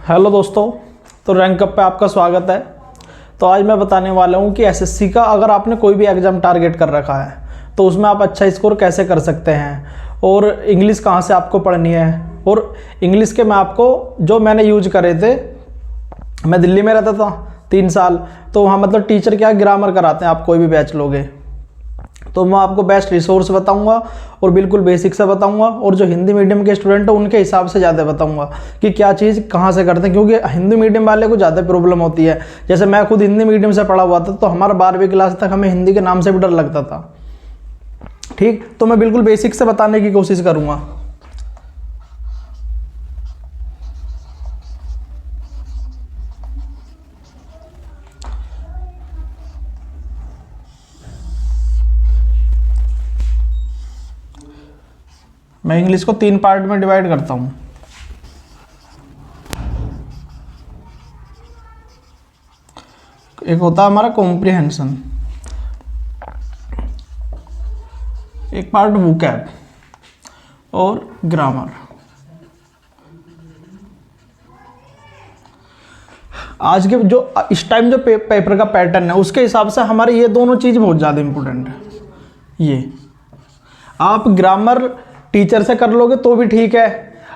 Hello दोस्तों, तो rank up पे आपका स्वागत है। तो आज मैं बताने वाला हूँ कि एसएससी का अगर आपने कोई भी एग्ज़ाम टारगेट कर रखा है तो उसमें आप अच्छा स्कोर कैसे कर सकते हैं और इंग्लिश कहाँ से आपको पढ़नी है। और इंग्लिश के मैं आपको जो मैंने यूज करे थे, मैं दिल्ली में रहता था 3 साल, तो वहाँ मतलब टीचर क्या ग्रामर कराते हैं। आप कोई भी बैच लोगे तो मैं आपको बेस्ट रिसोर्स बताऊंगा और बिल्कुल बेसिक से बताऊंगा, और जो हिंदी मीडियम के स्टूडेंट हैं उनके हिसाब से ज़्यादा बताऊंगा कि क्या चीज़ कहाँ से करते हैं, क्योंकि हिंदी मीडियम वाले को ज़्यादा प्रॉब्लम होती है। जैसे मैं खुद हिंदी मीडियम से पढ़ा हुआ था, तो हमारा 12वीं क्लास तक हमें हिंदी के नाम से भी डर लगता था। ठीक, तो मैं बिल्कुल बेसिक से बताने की कोशिश करूँगा। मैं इंग्लिश को 3 पार्ट में डिवाइड करता हूँ। एक होता है हमारा कॉम्प्रिहेंशन, एक पार्ट वोकैब और ग्रामर। आज के जो इस टाइम जो पेपर का पैटर्न है उसके हिसाब से हमारे ये दोनों चीज़ बहुत ज़्यादा इंपॉर्टेंट है। ये आप ग्रामर टीचर से कर लोगे तो भी ठीक है,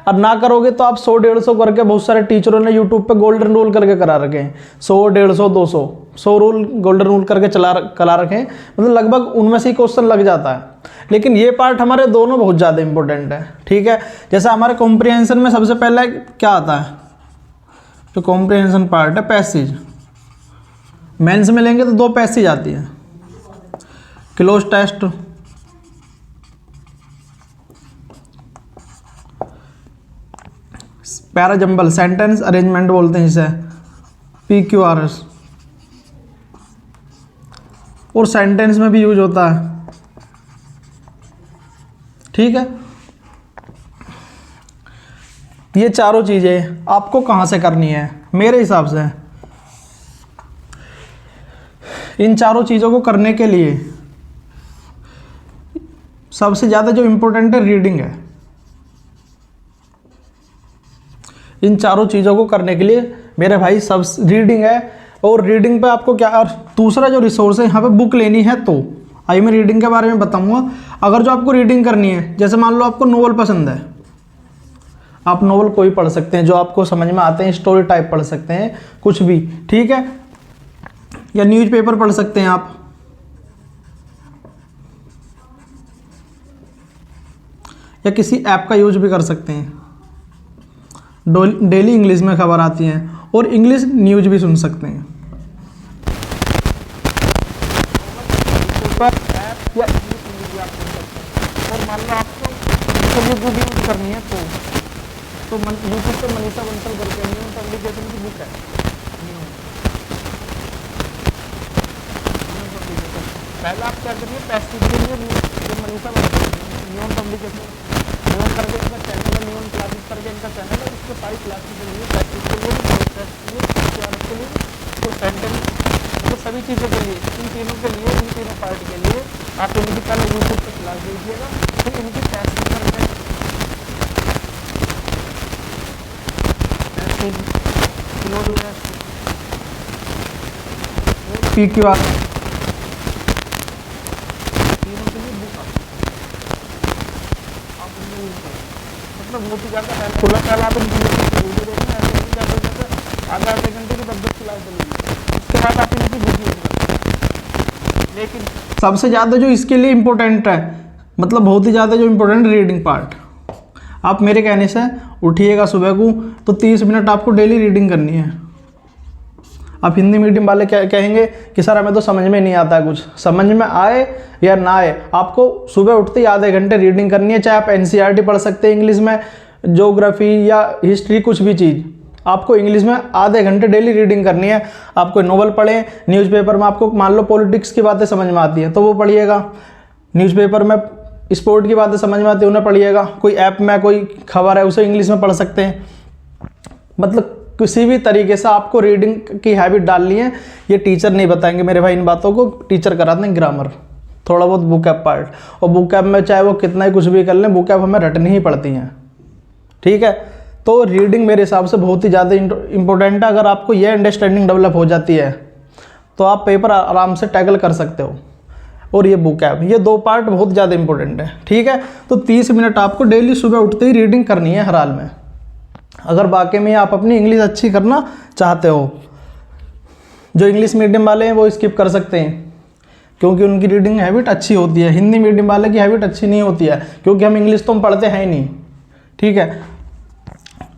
और ना करोगे तो आप 100-150 करके, बहुत सारे टीचरों ने यूट्यूब पे गोल्डन रूल करके करा रखे हैं। 100-150-200 रूल गोल्डन रूल करके करा रखे हैं, मतलब लगभग उनमें से ही क्वेश्चन लग जाता है। लेकिन ये पार्ट हमारे दोनों बहुत ज़्यादा इंपॉर्टेंट है। ठीक है, जैसे हमारे कॉम्प्रिहेंशन में सबसे पहले क्या आता है, जो कॉम्प्रिहेंशन पार्ट है पैसेज। मेंस में लेंगे तो 2 पैसेज आती है, cloze test parajumble, sentence arrangement बोलते हैं इसे, PQRS, और सेंटेंस में भी यूज होता है। ठीक है, ये चारों चीजें आपको कहां से करनी है मेरे हिसाब से। इन चारों चीजों को करने के लिए सबसे ज्यादा जो इंपॉर्टेंट है रीडिंग है। इन चारों चीज़ों को करने के लिए मेरे भाई सब रीडिंग है। और रीडिंग पे आपको क्या, और दूसरा जो रिसोर्स है यहाँ पे बुक लेनी है, तो आइए मैं रीडिंग के बारे में बताऊंगा। अगर जो आपको रीडिंग करनी है, जैसे मान लो आपको नोवेल पसंद है, आप नोवेल कोई पढ़ सकते हैं जो आपको समझ में आते हैं, स्टोरी टाइप पढ़ सकते हैं, कुछ भी। ठीक है, या न्यूज़पेपर पढ़ सकते हैं आप, या किसी ऐप का यूज भी कर सकते हैं। डेली इंग्लिश में खबर आती हैं, और इंग्लिश न्यूज भी सुन सकते हैं। या इंग्लिश न्यूज भी आप सुन सकते हैं। और मान लो आपको यूट्यूब यूज करनी है तो यूट्यूब पे मनीषा बंसल करके न्यूज पब्लिकेशन की बुक है। पहले आप क्या करिए, पैसेज के लिए जो मनीषा बंसल न्यूज पब्लिकेशन करके इनका चैनल है, न्यून क्लासेस करके इनका चैनल है, उसके सारी क्लासेस के लिए, प्रैक्टिस के लिए, के लिए, तो सेंटेंस, तो सभी चीज़ों के लिए, इन तीनों के लिए, इन तीनों पार्ट के लिए आप इनकी पहले यूट्यूब पर क्लास दीजिएगा, फिर इनकी प्रैक्टिस करके PQR बहुत ही ज़्यादा हेल्पफुल है। पहले आप इनकी वीडियो देखना, ऐसे नहीं ज़्यादा आधे घंटे की 10 क्लास चलेगी, उसके बाद आप इनकी बुक यूज करें। लेकिन सबसे ज़्यादा जो इसके लिए इम्पोर्टेंट है, मतलब बहुत ही ज़्यादा जो इम्पोर्टेंट रीडिंग पार्ट, आप मेरे कहने से उठिएगा सुबह को तो 30 मिनट आपको डेली रीडिंग करनी है। आप हिंदी मीडियम वाले क्या कहेंगे कि सर हमें तो समझ में नहीं आता है, कुछ समझ में आए या ना आए, आपको सुबह उठते ही आधे घंटे रीडिंग करनी है। चाहे आप NCERT पढ़ सकते हैं इंग्लिश में, ज्योग्राफी या हिस्ट्री, कुछ भी चीज़, आपको इंग्लिश में आधे घंटे डेली रीडिंग करनी है। आप कोई नोवेल पढ़ें, न्यूज़पेपर में आपको मान लो पॉलिटिक्स की बातें समझ में आती हैं तो वो पढ़िएगा, न्यूज़पेपर में स्पोर्ट की बातें समझ में आती है उन्हें पढ़िएगा, कोई ऐप में कोई खबर है उसे इंग्लिश में पढ़ सकते हैं। मतलब किसी भी तरीके से आपको रीडिंग की हैबिट डालनी है। ये टीचर नहीं बताएंगे मेरे भाई इन बातों को, टीचर कराते हैं ग्रामर, थोड़ा बहुत बुक ऐप पार्ट, और बुक ऐप में चाहे वो कितना ही कुछ भी कर लें, बुक ऐप हमें रटनी ही पड़ती हैं। ठीक है। तो रीडिंग मेरे हिसाब से बहुत ही ज़्यादा इंपॉर्टेंट है। अगर आपको ये अंडरस्टैंडिंग डेवलप हो जाती है तो आप पेपर आराम से टैकल कर सकते हो। और ये बुक ऐप, ये 2 पार्ट बहुत ज़्यादा इंपॉर्टेंट है, ठीक है। तो 30 मिनट आपको डेली सुबह उठते ही रीडिंग करनी है हर हाल में, अगर वाकई में आप अपनी इंग्लिश अच्छी करना चाहते हो। जो इंग्लिश मीडियम वाले हैं वो स्किप कर सकते हैं, क्योंकि उनकी रीडिंग हैबिट अच्छी होती है। हिंदी मीडियम वाले की हैबिट अच्छी नहीं होती है, क्योंकि हम इंग्लिश तो हम पढ़ते हैं ही नहीं, ठीक है।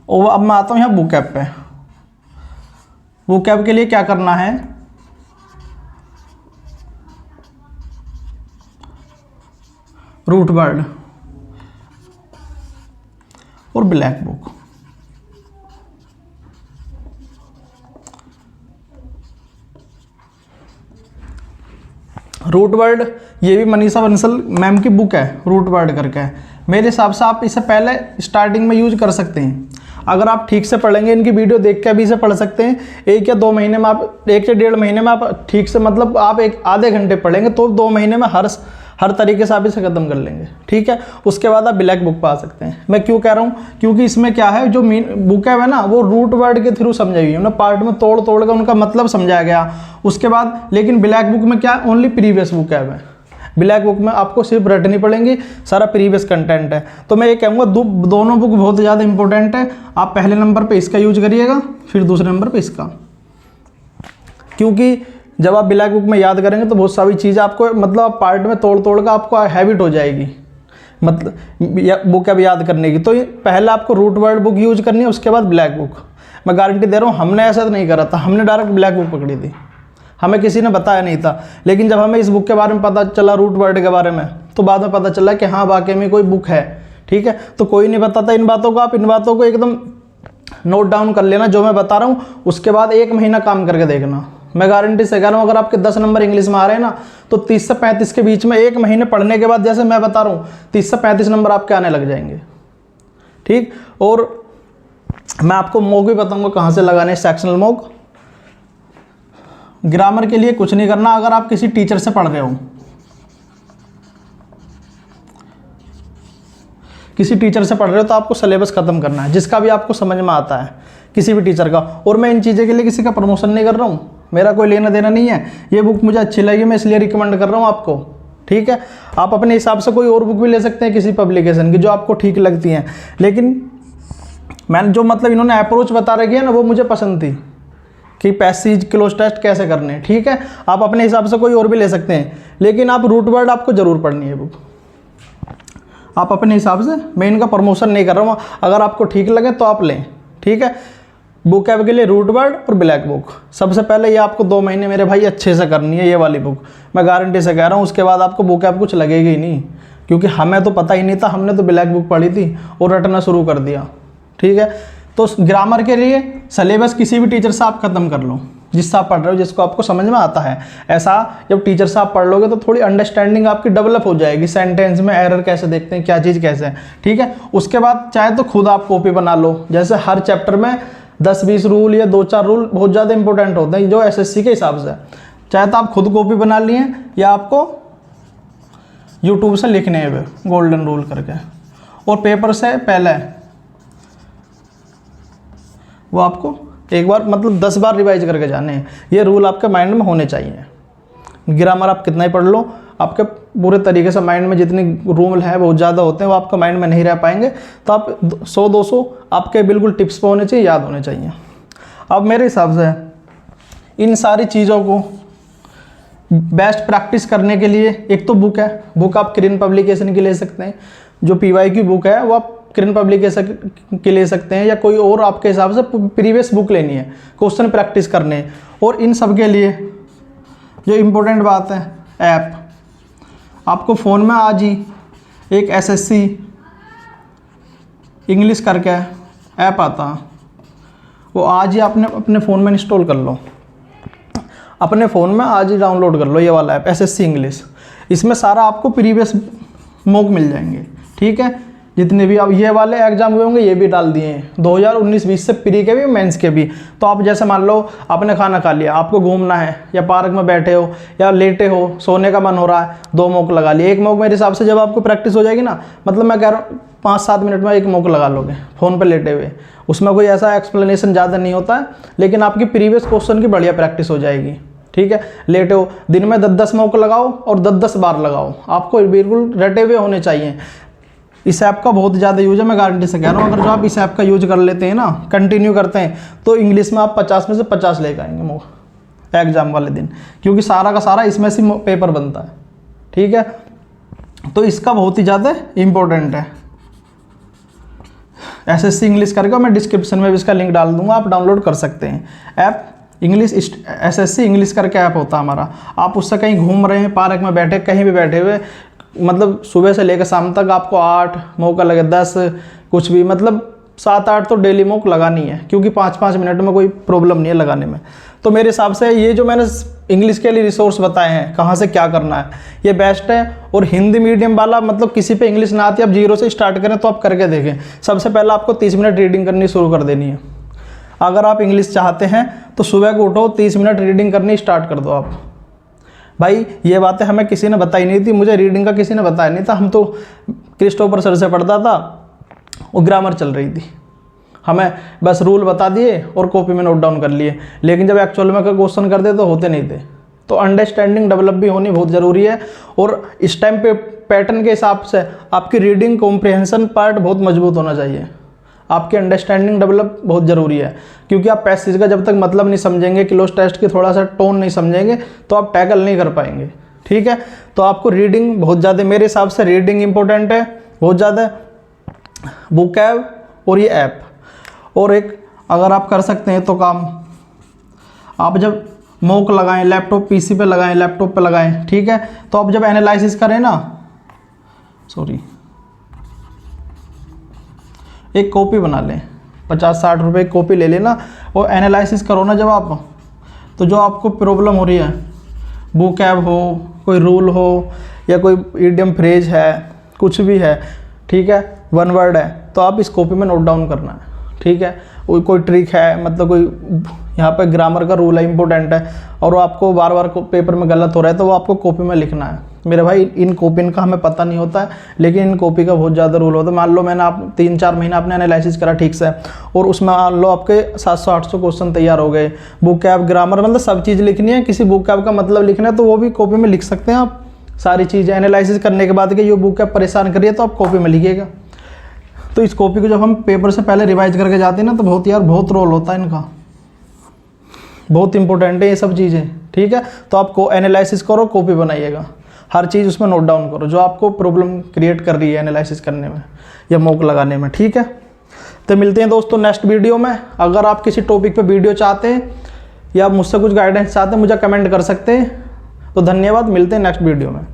और अब मैं आता हूँ यहाँ बुक ऐप पे। बुक ऐप के लिए क्या करना है, रूट वर्ड और ब्लैक बुक। रूट वर्ड ये भी मनीषा बंसल मैम की बुक है, रूट वर्ड करके है। मेरे हिसाब से आप इसे पहले स्टार्टिंग में यूज कर सकते हैं। अगर आप ठीक से पढ़ेंगे, इनकी वीडियो देख के भी इसे पढ़ सकते हैं। 1 या 2 महीने में आप, 1 से 1.5 महीने में आप ठीक से, मतलब आप एक आधे घंटे पढ़ेंगे तो 2 महीने में हर तरीके से आप इसे ख़त्म कर लेंगे, ठीक है। उसके बाद आप ब्लैक बुक पा सकते हैं। मैं क्यों कह रहा हूँ, क्योंकि इसमें क्या है, जो मेन बुक है ना वो रूट वर्ड के थ्रू समझाई हुई है, उन्हें पार्ट में तोड़ तोड़ कर उनका मतलब समझाया गया। उसके बाद लेकिन ब्लैक बुक में क्या, ओनली प्रीवियस बुक है। ब्लैक बुक में आपको सिर्फ रटनी पड़ेंगी, सारा प्रीवियस कंटेंट है। तो मैं ये कहूँगा दोनों बुक बहुत ज़्यादा इंपॉर्टेंट है। आप पहले नंबर पे इसका यूज करिएगा, फिर दूसरे नंबर पे इसका, क्योंकि जब आप ब्लैक बुक में याद करेंगे तो बहुत सारी चीज़ें आपको, मतलब आप पार्ट में तोड़ तोड़ कर आपको हैबिट हो जाएगी, मतलब बुक अब याद करने की। तो पहले आपको रूट वर्ड बुक यूज करनी है, उसके बाद ब्लैक बुक। मैं गारंटी दे रहा हूँ, हमने ऐसा तो नहीं करा था, हमने डायरेक्ट ब्लैक बुक पकड़ी थी, हमें किसी ने बताया नहीं था। लेकिन जब हमें इस बुक के बारे में पता चला, रूट वर्ड के बारे में, तो बाद में पता चला कि हाँ वाकई में कोई बुक है, ठीक है। तो कोई नहीं बताता इन बातों को, आप इन बातों को एकदम नोट डाउन कर लेना जो मैं बता रहा हूँ। उसके बाद 1 महीना काम करके देखना, मैं गारंटी से कह रहा हूँ। अगर आपके 10 नंबर इंग्लिश में आ रहे हैं ना, तो 30 से 35 के बीच में 1 महीने पढ़ने के बाद, जैसे मैं बता रहा हूँ, 30 से 35 नंबर आपके आने लग जाएंगे, ठीक। और मैं आपको मॉक भी बताऊंगा कहाँ से लगाने, सेक्शनल मॉक। ग्रामर के लिए कुछ नहीं करना, अगर आप किसी टीचर से पढ़ रहे हो, किसी टीचर से पढ़ रहे हो, तो आपको सिलेबस खत्म करना है, जिसका भी आपको समझ में आता है, किसी भी टीचर का। और मैं इन चीज़ों के लिए किसी का प्रमोशन नहीं कर रहा हूँ, मेरा कोई लेना देना नहीं है। ये बुक मुझे अच्छी लगी, मैं इसलिए रिकमेंड कर रहा हूँ आपको, ठीक है। आप अपने हिसाब से कोई और बुक भी ले सकते हैं किसी पब्लिकेशन की, जो आपको ठीक लगती हैं। लेकिन मैंने जो, मतलब इन्होंने अप्रोच बता रखी है ना, वो मुझे पसंद थी, कि पैसेज क्लोज टेस्ट कैसे करने हैं, ठीक है। आप अपने हिसाब से कोई और भी ले सकते हैं, लेकिन आप रूट वर्ड आपको ज़रूर पढ़नी है बुक, आप अपने हिसाब से। मैं इनका प्रमोशन नहीं कर रहा हूँ, अगर आपको ठीक लगे तो आप लें, ठीक है। बुक ऐप के लिए रूट वर्ड और ब्लैक बुक सबसे पहले ये आपको 2 महीने मेरे भाई अच्छे से करनी है, ये वाली बुक मैं गारंटी से कह रहा हूँ। उसके बाद आपको बुक ऐप कुछ लगेगी ही नहीं, क्योंकि हमें तो पता ही नहीं था, हमने तो ब्लैक बुक पढ़ी थी और रटना शुरू कर दिया, ठीक है। तो ग्रामर के लिए सिलेबस किसी भी टीचर से आप ख़त्म कर लो, जिससे आप पढ़ रहे हो, जिसको आपको समझ में आता है। ऐसा जब टीचर से आप पढ़ लोगे तो थोड़ी अंडरस्टैंडिंग आपकी डेवलप हो जाएगी, सेंटेंस में एरर कैसे देखते हैं, क्या चीज़ कैसे है, ठीक है। उसके बाद चाहे तो खुद आप कॉपी बना लो, जैसे हर चैप्टर में 10-20 रूल या 2-4 रूल बहुत ज़्यादा इंपॉर्टेंट होते हैं, जो SSC के हिसाब से। चाहे तो आप खुद कॉपी बना लिए, या आपको यूट्यूब से लिखने हैं गोल्डन रूल करके, और पेपर से पहले वो आपको एक बार, मतलब 10 बार रिवाइज करके जाने हैं। ये रूल आपके माइंड में होने चाहिए। ग्रामर आप कितना ही पढ़ लो, आपके पूरे तरीके से माइंड में जितने रूल हैं बहुत ज़्यादा होते हैं, वो आपके माइंड में नहीं रह पाएंगे। तो आप 100-200 आपके बिल्कुल टिप्स पे होने चाहिए, याद होने चाहिए। अब मेरे हिसाब से इन सारी चीज़ों को बेस्ट प्रैक्टिस करने के लिए एक तो बुक है, बुक आप किरण पब्लिकेशन की ले सकते हैं। जो PY की बुक है वो आप किरण पब्लिकेशन की ले सकते हैं, या कोई और आपके हिसाब से प्रीवियस बुक लेनी है, क्वेश्चन प्रैक्टिस करने। और इन सब के लिए जो इम्पोर्टेंट बात है, ऐप आपको फ़ोन में आज ही एक SSC इंग्लिश करके ऐप आता है, वो आज ही आपने अपने फ़ोन में इंस्टॉल कर लो, अपने फ़ोन में आज ही डाउनलोड कर लो ये वाला ऐप SSC इंग्लिश। इसमें सारा आपको प्रीवियस मॉक मिल जाएंगे, ठीक है। जितने भी अब ये वाले एग्जाम हुए होंगे ये भी डाल दिए हैं, 2019-20 से प्री के भी मेंस के भी। तो आप जैसे मान लो आपने खाना खा लिया, आपको घूमना है, या पार्क में बैठे हो, या लेटे हो, सोने का मन हो रहा है, 2 मॉक लगा लिए। 1 मॉक मेरे हिसाब से जब आपको प्रैक्टिस हो जाएगी ना, मतलब मैं कह रहा हूँ 5-7 मिनट में एक मॉक लगा लोगे फ़ोन पे लेटे हुए। उसमें कोई ऐसा एक्सप्लेनेशन ज़्यादा नहीं होता है, लेकिन आपकी प्रीवियस क्वेश्चन की बढ़िया प्रैक्टिस हो जाएगी। ठीक है, लेटे हो, दिन में 10-10 मॉक लगाओ और 10-10 बार लगाओ, आपको बिल्कुल रटे हुए होने चाहिए। इस ऐप का बहुत ज़्यादा यूज है, मैं गारंटी से कह रहा हूँ। अगर जो आप इस ऐप का यूज कर लेते हैं ना, कंटिन्यू करते हैं, तो इंग्लिश में आप 50 में से 50 लेकर आएंगे मॉक एग्जाम वाले दिन, क्योंकि सारा का सारा इसमें से पेपर बनता है। ठीक है, तो इसका बहुत ही ज़्यादा इम्पोर्टेंट है। SSC इंग्लिश करके मैं डिस्क्रिप्शन में भी इसका लिंक डाल दूंगा, आप डाउनलोड कर सकते हैं। ऐप इंग्लिश SSC इंग्लिश करके ऐप होता है हमारा। आप उससे कहीं घूम रहे हैं, पार्क में बैठे, कहीं भी बैठे हुए, मतलब सुबह से लेकर शाम तक आपको 8 मौका लगे, 10 कुछ भी, मतलब 7-8 तो डेली मॉक लगानी है, क्योंकि 5-5 मिनट में कोई प्रॉब्लम नहीं है लगाने में। तो मेरे हिसाब से ये जो मैंने इंग्लिश के लिए रिसोर्स बताए हैं, कहाँ से क्या करना है, ये बेस्ट है। और हिंदी मीडियम वाला, मतलब किसी पे इंग्लिश ना आती, आप 0 से स्टार्ट करें तो आप करके देखें। सबसे पहले आपको 30 मिनट रीडिंग करनी शुरू कर देनी है। अगर आप इंग्लिश चाहते हैं तो सुबह को उठो, 30 मिनट रीडिंग करनी स्टार्ट कर दो आप। भाई ये बातें हमें किसी ने बताई नहीं थी, मुझे रीडिंग का किसी ने बताया नहीं था। हम तो क्रिस्टोफर सर से पढ़ता था, वो ग्रामर चल रही थी, हमें बस रूल बता दिए और कॉपी में नोट डाउन कर लिए, लेकिन जब एक्चुअल में क्वेश्चन करते तो होते नहीं थे। तो अंडरस्टैंडिंग डेवलप भी होनी बहुत ज़रूरी है। और इस टाइम पे पैटर्न के हिसाब से आपकी रीडिंग कॉम्प्रिहेंशन पार्ट बहुत मजबूत होना चाहिए। आपकी अंडरस्टैंडिंग डेवलप बहुत ज़रूरी है, क्योंकि आप पैसेज का जब तक मतलब नहीं समझेंगे, क्लोज टेक्स्ट की थोड़ा सा टोन नहीं समझेंगे, तो आप टैकल नहीं कर पाएंगे। ठीक है, तो आपको रीडिंग बहुत ज़्यादा, मेरे हिसाब से रीडिंग इंपॉर्टेंट है बहुत ज़्यादा, बुक ऐप और ये ऐप। और एक अगर आप कर सकते हैं तो काम, आप जब मॉक लगाएं, लैपटॉप PC पे लगाएं, लैपटॉप पे लगाएं, ठीक है, तो आप जब एनालिसिस करें ना, एक कॉपी बना लें, 50-60 रुपये की कॉपी ले लेना और एनालिसिस करो ना जब आप, तो जो आपको प्रॉब्लम हो रही है, बुक ऐप हो, कोई रूल हो, या कोई इडियम फ्रेज है, कुछ भी है, ठीक है, वन वर्ड है, तो आप इस कॉपी में नोट डाउन करना है। ठीक है, कोई ट्रिक है, मतलब कोई यहाँ पे ग्रामर का रूल है, इंपॉर्टेंट है, और वो आपको बार बार पेपर में गलत हो रहा है, तो वो आपको कॉपी में लिखना है। मेरे भाई इन कॉपी का हमें पता नहीं होता है, लेकिन इन कॉपी का बहुत ज़्यादा रूल होता है। मान लो मैंने आप 3-4 महीना आपने एनालिसिस करा ठीक से, और उसमें मान लो आपके 700-800 क्वेश्चन तैयार हो गए, बुक ऐप, ग्रामर, मतलब सब चीज़ लिखनी है, किसी बुक ऐप का मतलब लिखना है, तो वो भी कॉपी में लिख सकते हैं आप। सारी चीज़ें एनालिसिस करने के बाद कि ये बुक ऐप परेशान करिए, तो आप कॉपी में लिखिएगा। तो इस कॉपी को जब हम पेपर से पहले रिवाइज करके जाते हैं ना, तो बहुत रोल होता है इनका, बहुत इंपॉर्टेंट है ये सब चीज़ें। ठीक है, तो आपको एनालिसिस करो, कॉपी बनाइएगा, हर चीज़ उसमें नोट डाउन करो जो आपको प्रॉब्लम क्रिएट कर रही है एनालिसिस करने में या मॉक लगाने में। ठीक है, तो मिलते हैं दोस्तों नेक्स्ट वीडियो में। अगर आप किसी टॉपिक पे वीडियो चाहते हैं या मुझसे कुछ गाइडेंस चाहते हैं, मुझे कमेंट कर सकते हैं। तो धन्यवाद, मिलते हैं नेक्स्ट वीडियो में।